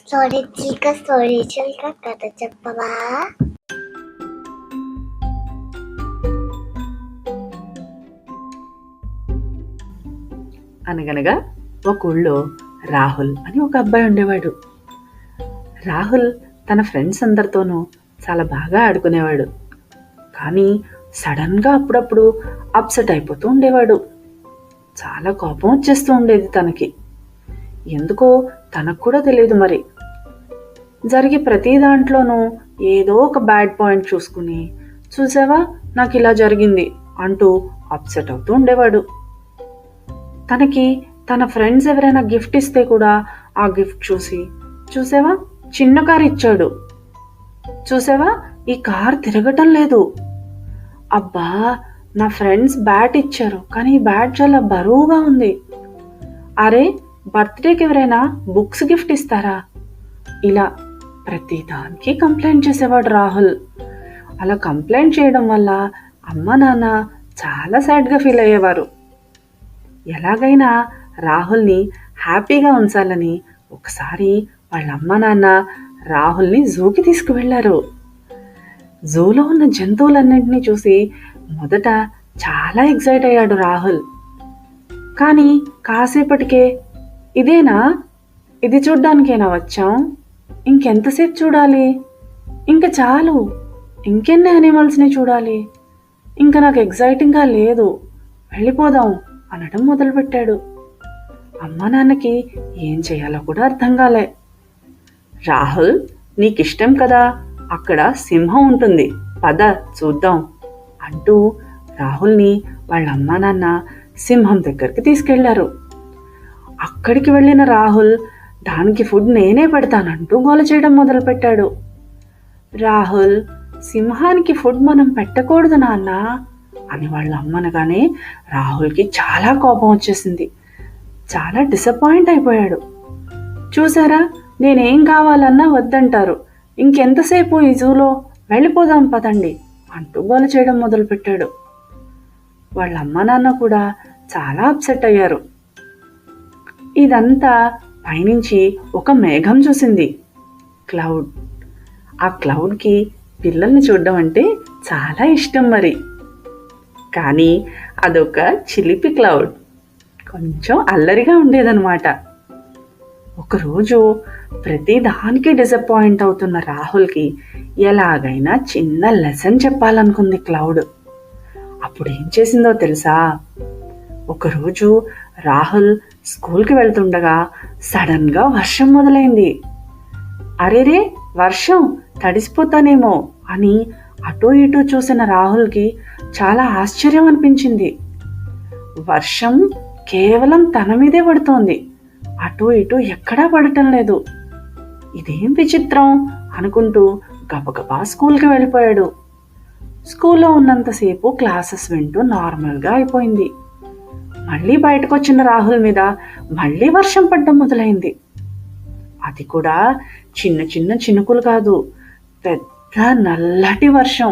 Story చిలుక story చిలుక కథ చెప్పవా? అనగనగా ఒక ఊళ్ళో రాహుల్ అని ఒక అబ్బాయి ఉండేవాడు. రాహుల్ తన ఫ్రెండ్స్ అందరితోనూ చాలా బాగా ఆడుకునేవాడు. కానీ సడన్గా అప్పుడప్పుడు అప్సెట్ అయిపోతూ ఉండేవాడు. చాలా కోపం వచ్చేస్తూ ఉండేది తనకి. ఎందుకో తనకు కూడా తెలియదు మరి. జరిగే ప్రతి దాంట్లోనూ ఏదో ఒక బ్యాడ్ పాయింట్ చూసుకుని, చూసావా నాకు ఇలా జరిగింది అంటూ అప్సెట్ అవుతూ ఉండేవాడు. తనకి తన ఫ్రెండ్స్ ఎవరైనా గిఫ్ట్ ఇస్తే కూడా ఆ గిఫ్ట్ చూసి, చూసావా చిన్న కారు ఇచ్చాడు, చూసావా ఈ కార్ తిరగటం లేదు, అబ్బా నా ఫ్రెండ్స్ బ్యాట్ ఇచ్చారు కానీ ఈ బ్యాట్ చాలా బరువుగా ఉంది, అరే బర్త్డేకి ఎవరైనా బుక్స్ గిఫ్ట్ ఇస్తారా, ఇలా ప్రతి దానికి కంప్లైంట్ చేసేవాడు రాహుల్. అలా కంప్లైంట్ చేయడం వల్ల అమ్మ నాన్న చాలా సాడ్గా ఫీల్ అయ్యేవారు. ఎలాగైనా రాహుల్ని హ్యాపీగా ఉంచాలని ఒకసారి వాళ్ళ అమ్మ నాన్న రాహుల్ని జూకి తీసుకువెళ్లారు. జూలో ఉన్న జంతువులన్నింటినీ చూసి మొదట చాలా ఎక్సైట్ అయ్యాడు రాహుల్. కానీ కాసేపటికే, ఇదేనా, ఇది చూడ్డానికేనా వచ్చాం, ఇంకెంతసేపు చూడాలి, ఇంకా చాలు, ఇంకెన్ని యానిమల్స్ని చూడాలి, ఇంకా నాకు ఎగ్జైటింగ్గా లేదు, వెళ్ళిపోదాం అనడం మొదలుపెట్టాడు. అమ్మ నాన్నకి ఏం చేయాలో కూడా అర్థం కాలే. రాహుల్ నీకిష్టం కదా, అక్కడ సింహం ఉంటుంది, పద చూద్దాం అంటూ రాహుల్ని వాళ్ళ అమ్మ నాన్న సింహం దగ్గరికి తీసుకెళ్లారు. అక్కడికి వెళ్ళిన రాహుల్ దానికి ఫుడ్ నేనే పెడతానంటూ గోల చేయడం మొదలుపెట్టాడు. రాహుల్, సింహానికి ఫుడ్ మనం పెట్టకూడదు నాన్న అని వాళ్ళ అమ్మనగానే రాహుల్కి చాలా కోపం వచ్చేసింది. చాలా డిసప్పాయింట్ అయిపోయాడు. చూసారా నేనేం కావాలన్నా వద్దంటారు, ఇంకెంతసేపు ఈ జూలో, వెళ్ళిపోదాం పదండి అంటూ గోల చేయడం మొదలుపెట్టాడు. వాళ్ళ అమ్మ నాన్న కూడా చాలా అప్సెట్ అయ్యారు. ఇదంతా పైనుంచి ఒక మేఘం చూసింది, క్లౌడ్. ఆ క్లౌడ్కి పిల్లల్ని చూడడం అంటే చాలా ఇష్టం మరి. కానీ అదొక చిలిపి క్లౌడ్, కొంచెం అల్లరిగా ఉండేదన్నమాట. ఒకరోజు ప్రతి దానికి డిసప్పాయింట్ అవుతున్న రాహుల్కి ఎలాగైనా చిన్న లెసన్ చెప్పాలనుకుంది క్లౌడ్. అప్పుడు ఏం చేసిందో తెలుసా? ఒకరోజు రాహుల్ స్కూల్కి వెళ్తుండగా సడన్గా వర్షం మొదలైంది. అరేరే వర్షం, తడిసిపోతానేమో అని అటూ ఇటూ చూసిన రాహుల్కి చాలా ఆశ్చర్యం అనిపించింది. వర్షం కేవలం తన మీదే పడుతోంది, అటూ ఇటూ ఎక్కడా పడటం లేదు. ఇదేం విచిత్రం అనుకుంటూ గబగబా స్కూల్కి వెళ్ళిపోయాడు. స్కూల్లో ఉన్నంతసేపు క్లాసెస్ వింటూ నార్మల్గా అయిపోయింది. మళ్ళీ బయటకు వచ్చిన రాహుల్ మీద మళ్ళీ వర్షం పడడం మొదలైంది. అది కూడా చిన్న చిన్న చినుకులు కాదు, పెద్ద నల్లటి వర్షం.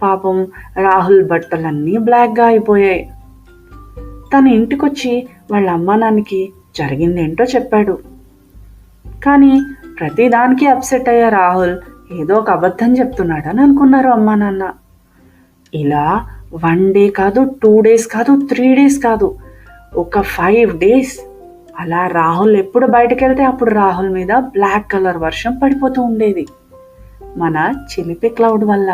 పాపం రాహుల్ బట్టలన్నీ బ్లాక్గా అయిపోయాయి. తన ఇంటికొచ్చి వాళ్ళ అమ్మా నాన్నకి జరిగిందేంటో చెప్పాడు. కానీ ప్రతిదానికి అప్సెట్ అయ్యే రాహుల్ ఏదో ఒక అబద్ధం చెప్తున్నాడని అనుకున్నారు అమ్మా నాన్న. ఇలా 1 డే కాదు, 2 days కాదు, 3 days కాదు, ఒక 5 days అలా రాహుల్ ఎప్పుడు బయటకు వెళ్తే అప్పుడు రాహుల్ మీద బ్లాక్ కలర్ వర్షం పడిపోతూ ఉండేది, మన చిలిపి క్లౌడ్ వల్ల.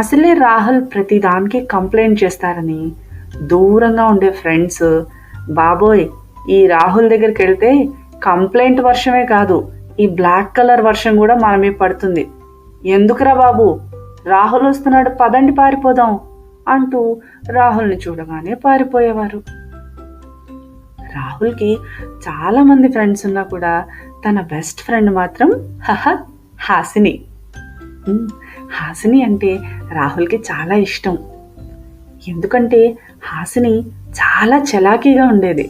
అసలే రాహుల్ ప్రతిదానికి కంప్లైంట్ చేస్తారని దూరంగా ఉండే ఫ్రెండ్స్, బాబోయ్ ఈ రాహుల్ దగ్గరికి వెళ్తే కంప్లైంట్ వర్షమే కాదు, ఈ బ్లాక్ కలర్ వర్షం కూడా మనమే పడుతుంది, ఎందుకురా బాబు, రాహుల్ వస్తున్నాడు పదండి పారిపోదాం అంటూ రాహుల్ని చూడగానే పారిపోయేవారు. రాహుల్కి చాలా మంది ఫ్రెండ్స్ ఉన్నా కూడా తన బెస్ట్ ఫ్రెండ్ మాత్రం హాసిని. హాసిని అంటే రాహుల్కి చాలా ఇష్టం. ఎందుకంటే హాసిని చాలా చలాకీగా ఉండేది,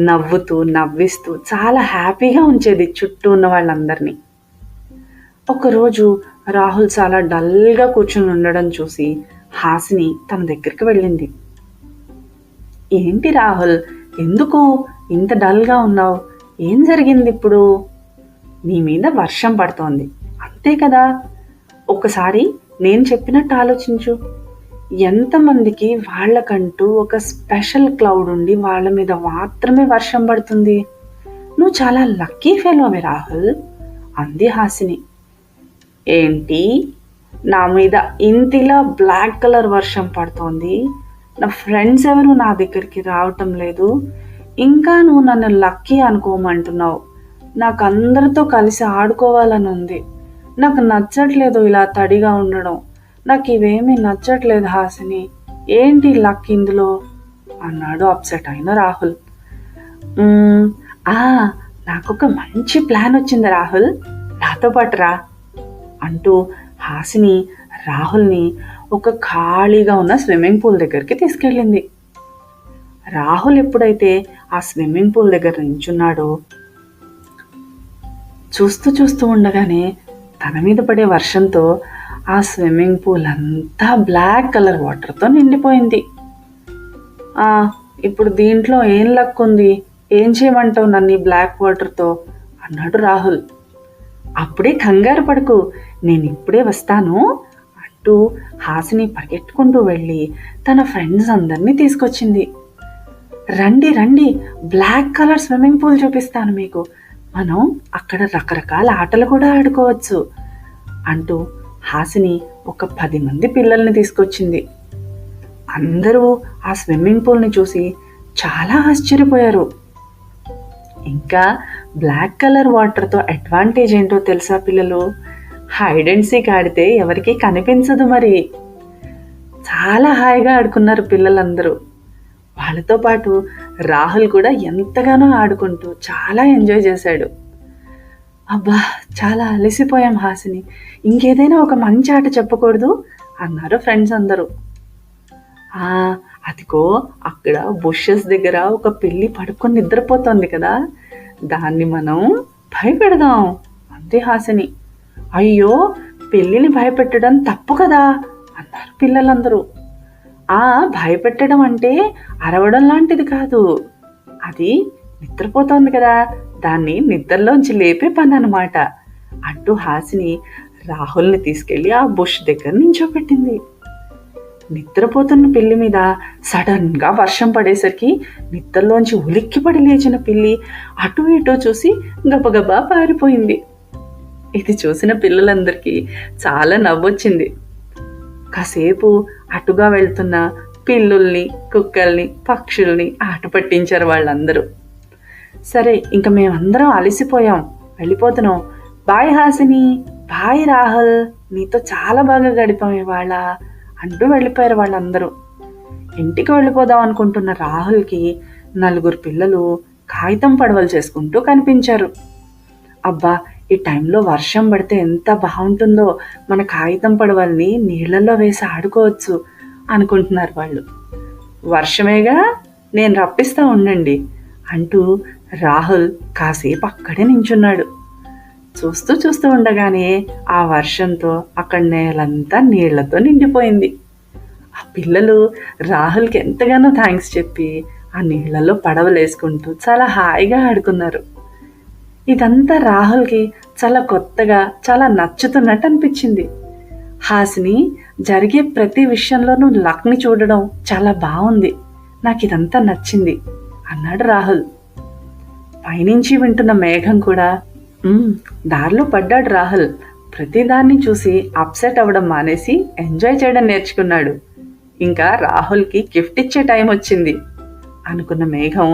నవ్వుతూ నవ్విస్తూ చాలా హ్యాపీగా ఉంచేది చుట్టూ ఉన్న వాళ్ళందరినీ. ఒకరోజు రాహుల్ చాలా డల్గా కూర్చుని ఉండడం చూసి హాసిని తన దగ్గరికి వెళ్ళింది. ఏంటి రాహుల్, ఎందుకు ఇంత డల్గా ఉన్నావు, ఏం జరిగింది ఇప్పుడు? నీ మీద వర్షం పడుతోంది, అంతే కదా. ఒకసారి నేను చెప్పినట్టు ఆలోచించు. ఎంతమందికి వాళ్ళకంటూ ఒక స్పెషల్ క్లౌడ్ ఉండి వాళ్ళ మీద మాత్రమే వర్షం పడుతుంది. నువ్వు చాలా లక్కీ ఫెలోవే రాహుల్, అంది హాసిని. ఏంటి, నా మీద ఇంతిలా బ్లాక్ కలర్ వర్షం పడుతోంది, నా ఫ్రెండ్స్ ఎవరు నా దగ్గరికి రావటం లేదు, ఇంకా నువ్వు నన్ను లక్కీ అనుకోమంటున్నావు. నాకు అందరితో కలిసి ఆడుకోవాలని ఉంది. నాకు నచ్చట్లేదు ఇలా తడిగా ఉండడం. నాకు ఇవేమీ నచ్చట్లేదు హాసిని. ఏంటి లక్ ఇందులో అన్నాడు అప్సెట్ అయిన రాహుల్. నాకొక మంచి ప్లాన్ వచ్చింది రాహుల్, నాతో పాటు రా అంటూ హాసిని రాహుల్ని ఒక ఖాళీగా ఉన్న స్విమ్మింగ్ పూల్ దగ్గరికి తీసుకెళ్ళింది. రాహుల్ ఎప్పుడైతే ఆ స్విమ్మింగ్ పూల్ దగ్గర నించున్నాడో చూస్తూ ఉండగానే తన మీద పడే వర్షంతో ఆ స్విమ్మింగ్ పూల్ అంతా బ్లాక్ కలర్ వాటర్తో నిండిపోయింది. ఇప్పుడు దీంట్లో ఏం లక్ ఉంది, ఏం చేయమంటావు నన్ను బ్లాక్ వాటర్తో అన్నాడు రాహుల్. అప్పుడే కంగారు పడకు, నేను ఇప్పుడే వస్తాను అంటూ హాసిని పరిగెట్టుకుంటూ వెళ్ళి తన ఫ్రెండ్స్ అందరినీ తీసుకొచ్చింది. రండి రండి, బ్లాక్ కలర్ స్విమ్మింగ్ పూల్ చూపిస్తాను మీకు, మనం అక్కడ రకరకాల ఆటలు కూడా ఆడుకోవచ్చు అంటూ హాసిని ఒక 10 మంది పిల్లల్ని తీసుకొచ్చింది. అందరూ ఆ స్విమ్మింగ్ పూల్ని చూసి చాలా ఆశ్చర్యపోయారు. ఇంకా బ్లాక్ కలర్ వాటర్తో అడ్వాంటేజ్ ఏంటో తెలుసా పిల్లలు? హైడ్ అండ్ సీక్ ఆడితే ఎవరికీ కనిపించదు. మరి చాలా హాయిగా ఆడుకున్నారు పిల్లలందరూ. వాళ్ళతో పాటు రాహుల్ కూడా ఎంతగానో ఆడుకుంటూ చాలా ఎంజాయ్ చేశాడు. అబ్బా, చాలా అలసిపోయాం హాసిని, ఇంకేదైనా ఒక మంచి ఆట చెప్పకూడదు అన్నారు ఫ్రెండ్స్ అందరూ. అదిగో అక్కడ బుషెస్ దగ్గర ఒక పిల్లి పడుకొని నిద్రపోతోంది కదా, దాన్ని మనం భయపెడదాం అంతే హాసిని. అయ్యో, పిల్లిని భయపెట్టడం తప్పు కదా అన్నారు పిల్లలందరూ. భయపెట్టడం అంటే అరవడం లాంటిది కాదు, అది నిద్రపోతోంది కదా, దాన్ని నిద్రలోంచి లేపే పని అన్నమాట అంటూ హాసిని రాహుల్ని తీసుకెళ్లి ఆ బుష్ దగ్గర నించోబెట్టింది. నిద్రపోతున్న పిల్లి మీద సడన్ గా వర్షం పడేసరికి నిద్రలోంచి ఉలిక్కిపడి లేచిన పిల్లి అటు ఇటు చూసి గబగబా పారిపోయింది. ఇది చూసిన పిల్లలందరికీ చాలా నవ్వొచ్చింది. కాసేపు అటుగా వెళ్తున్న పిల్లుల్ని, కుక్కల్ని, పక్షుల్ని ఆట పట్టించారు వాళ్ళందరూ. సరే, ఇంక మేమందరం అలసిపోయాం, వెళ్ళిపోతున్నాం, బాయ్ హాసిని, బాయ్ రాహుల్, నీతో చాలా బాగా గడిపాం ఇవాళ అంటూ వెళ్ళిపోయారు వాళ్ళందరూ. ఇంటికి వెళ్ళిపోదాం అనుకుంటున్న రాహుల్కి 4 పిల్లలు కాగితం పడవలు చేసుకుంటూ కనిపించారు. అబ్బా, ఈ టైంలో వర్షం పడితే ఎంత బాగుంటుందో, మన కాగితం పడవల్ని నీళ్లలో వేసి ఆడుకోవచ్చు అనుకుంటున్నారు వాళ్ళు. వర్షమేగా, నేను రప్పిస్తా ఉండండి అంటూ రాహుల్ కాసేపు అక్కడే నించున్నాడు. చూస్తూ ఉండగానే ఆ వర్షంతో అక్కడ నేలంతా నీళ్లతో నిండిపోయింది. ఆ పిల్లలు రాహుల్కి ఎంతగానో థ్యాంక్స్ చెప్పి ఆ నీళ్లలో పడవలేసుకుంటూ చాలా హాయిగా ఆడుకున్నారు. ఇదంతా రాహుల్కి చాలా కొత్తగా, చాలా నచ్చుతున్నట్టు అనిపించింది. హాసిని, జరిగే ప్రతి విషయంలోనూ లక్ని చూడడం చాలా బాగుంది, నాకు ఇదంతా నచ్చింది అన్నాడు రాహుల్. పైనుంచి వింటున్న మేఘం కూడా దారిలో పడ్డాడు రాహుల్. ప్రతిదాన్ని చూసి అప్సెట్ అవ్వడం మానేసి ఎంజాయ్ చేయడం నేర్చుకున్నాడు. ఇంకా రాహుల్కి గిఫ్ట్ ఇచ్చే టైం వచ్చింది అనుకున్న మేఘం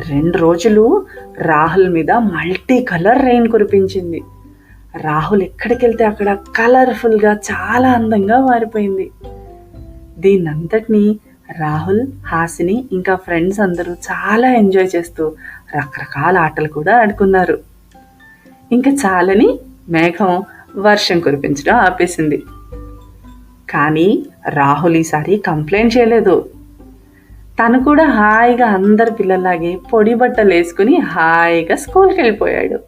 2 రోజులు రాహుల్ మీద మల్టీ కలర్ రెయిన్ కురిపించింది. రాహుల్ ఎక్కడికి వెళ్తే అక్కడ కలర్ఫుల్గా చాలా అందంగా మారిపోయింది. దీన్నంతటినీ రాహుల్, హాసిని ఇంకా ఫ్రెండ్స్ అందరూ చాలా ఎంజాయ్ చేస్తూ రకరకాల ఆటలు కూడా ఆడుకున్నారు. ఇంకా చాలని మేఘం వర్షం కురిపించడం ఆపేసింది. కానీ రాహుల్ ఈసారి కంప్లైంట్ చేయలేదు. తను కూడా హాయిగా అందరి పిల్లల్లాగే పొడి బట్టలు వేసుకుని హాయిగా స్కూల్కి వెళ్ళిపోయాడు.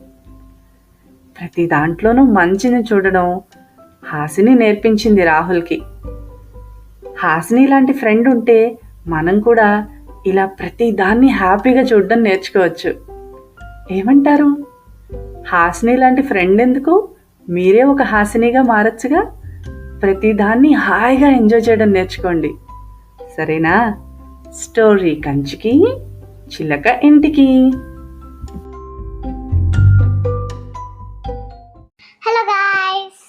ప్రతి దాంట్లోనూ మంచిని చూడడం హాసిని నేర్పించింది రాహుల్కి. హాసిని లాంటి ఫ్రెండ్ ఉంటే మనం కూడా ఇలా ప్రతి దాన్ని హ్యాపీగా చూడడం నేర్చుకోవచ్చు. ఏమంటారు? హాసిని లాంటి ఫ్రెండ్ ఎందుకు? మీరే ఒక హాసినిగా మారచ్చుగా. ప్రతిదాన్ని హాయిగా ఎంజాయ్ చేయడం నేర్చుకోండి, సరేనా? స్టోరీ కంచికి, చిలక ఇంటికి. హలో గాయ్స్,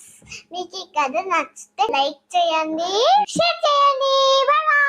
మీకు ఈ కథ నచ్చితే లైక్ చేయండి, షేర్ చేయండి. Bye bye.